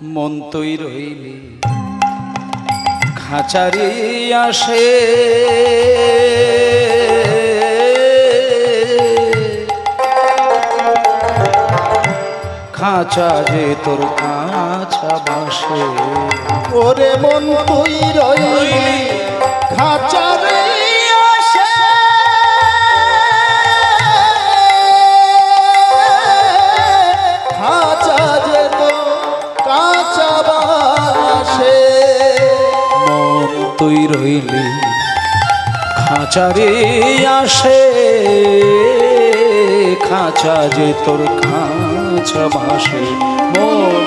মন তুই রইলি খাঁচারি আসে খাঁচা যে তোর কাঁচা বাসে ওরে মন তুই রইলি খাঁচারে আসে খাঁচা যে তো কাঁচা বাসে মন তুই রইলি খাঁচারে আসে খাঁচা যে তোর কাঁচা বাসে মন